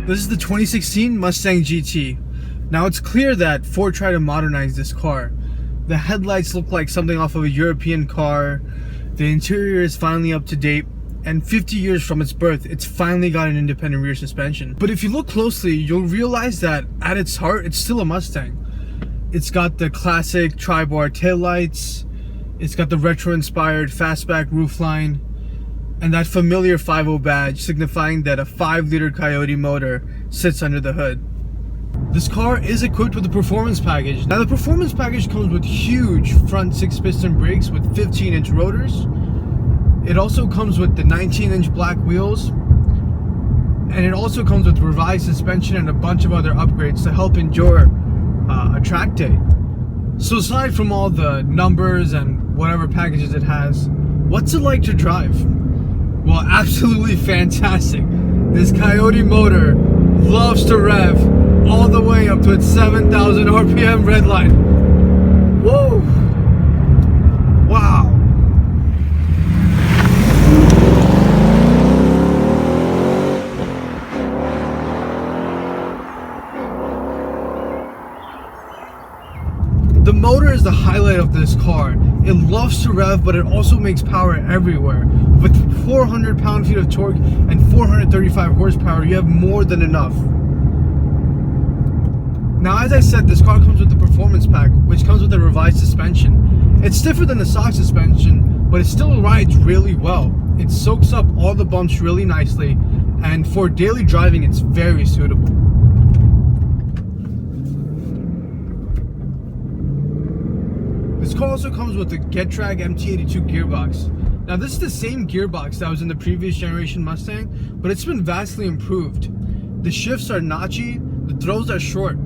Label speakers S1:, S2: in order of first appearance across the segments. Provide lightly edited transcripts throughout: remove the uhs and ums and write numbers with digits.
S1: This is the 2016 Mustang GT. Now it's clear that Ford tried to modernize this car. The headlights look like something off of a European car. The interior is finally up to date. And 50 years from its birth, it's finally got an independent rear suspension. But if you look closely, you'll realize that at its heart, it's still a Mustang. It's got the classic tri-bar taillights. It's got the retro-inspired fastback roofline. And that familiar 5.0 badge signifying that a 5-liter Coyote motor sits under the hood. This car is equipped with a performance package. Now the performance package comes with huge front 6-piston brakes with 15-inch rotors. It also comes with the 19-inch black wheels. And it also comes with revised suspension and a bunch of other upgrades to help endure a track day. So aside from all the numbers and whatever packages it has, what's it like to drive? Well, absolutely fantastic. This Coyote motor loves to rev all the way up to its 7,000 RPM redline. Whoa! Wow! The motor is the highlight of this car. It loves to rev, but it also makes power everywhere. With 400 pound-feet of torque and 435 horsepower, you have more than enough. Now, as I said, this car comes with the performance pack, which comes with a revised suspension. It's stiffer than the stock suspension, but it still rides really well. It soaks up all the bumps really nicely, and for daily driving, it's very suitable. This car also comes with the GetDrag MT82 gearbox. Now this is the same gearbox that was in the previous generation Mustang, but it's been vastly improved. The shifts are notchy, the throws are short.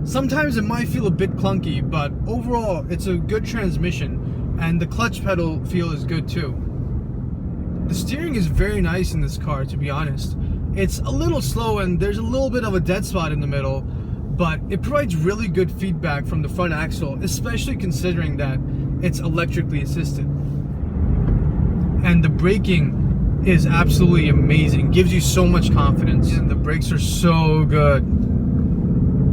S1: Sometimes it might feel a bit clunky, but overall it's a good transmission, and the clutch pedal feel is good too. The steering is very nice in this car, to be honest. It's a little slow and there's a little bit of a dead spot in the middle, but it provides really good feedback from the front axle, especially considering that it's electrically assisted. And the braking is absolutely amazing, gives you so much confidence, and the brakes are so good.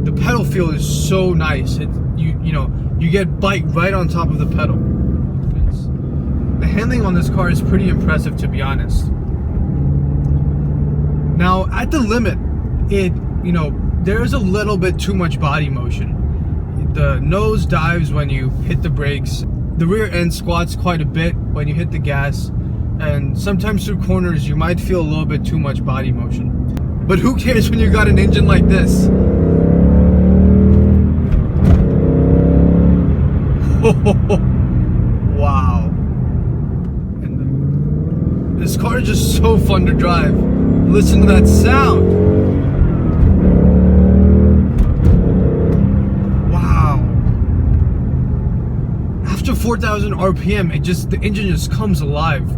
S1: The pedal feel is so nice. You get bite right on top of the pedal. The handling on this car is pretty impressive, to be honest. Now at the limit, there's a little bit too much body motion. The nose dives when you hit the brakes. The rear end squats quite a bit when you hit the gas. And sometimes through corners you might feel a little bit too much body motion. But who cares when you got an engine like this? Wow. And this car is just so fun to drive. Listen to that sound. Wow. After 4,000 RPM, the engine just comes alive.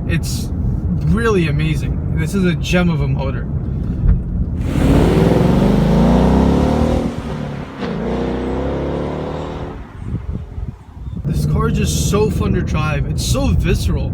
S1: It's really amazing. This is a gem of a motor. This car is just so fun to drive. It's so visceral.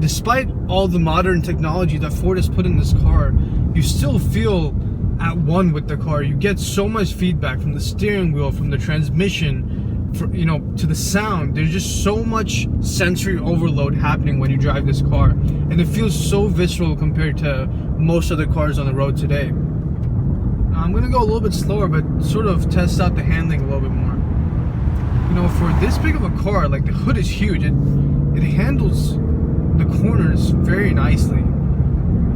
S1: Despite all the modern technology that Ford has put in this car, you still feel at one with the car. You get so much feedback from the steering wheel, from the transmission, to the sound. There's just so much sensory overload happening when you drive this car, and it feels so visceral compared to most other cars on the road today. Now, I'm gonna go a little bit slower, but sort of test out the handling a little bit more. For this big of a car, like, the hood is huge. It handles the corners very nicely.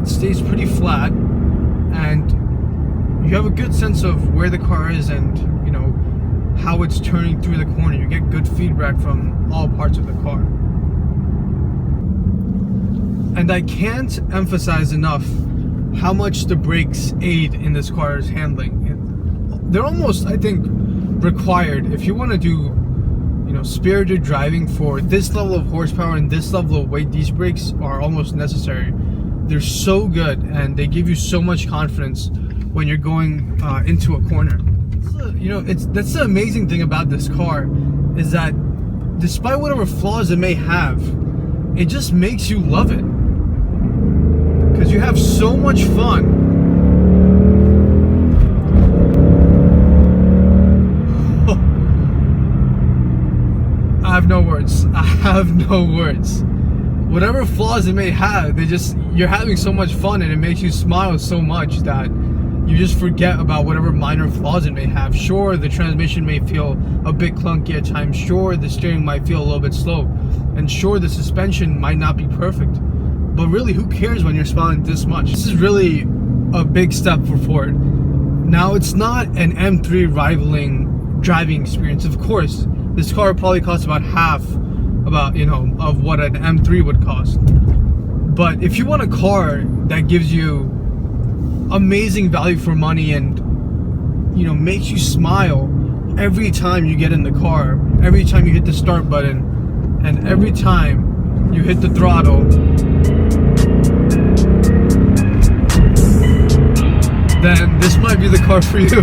S1: It stays pretty flat, and you have a good sense of where the car is and how it's turning through the corner. You get good feedback from all parts of the car. And I can't emphasize enough how much the brakes aid in this car's handling. They're almost, I think, required if you want to do spirited driving. For this level of horsepower and this level of weight, these brakes are almost necessary. They're so good, and they give you so much confidence when you're going into a corner. That's the amazing thing about this car, is that despite whatever flaws it may have, it just makes you love it, because you have so much fun. I have no words. Whatever flaws it may have, you're having so much fun, and it makes you smile so much that you just forget about whatever minor flaws it may have. Sure, the transmission may feel a bit clunky at times. Sure, the steering might feel a little bit slow. And sure, the suspension might not be perfect. But really, who cares when you're smiling this much? This is really a big step for Ford. Now, it's not an M3 rivaling driving experience. Of course, this car probably costs about half of what an M3 would cost. But if you want a car that gives you amazing value for money and makes you smile every time you get in the car, every time you hit the start button, and every time you hit the throttle, then this might be the car for you.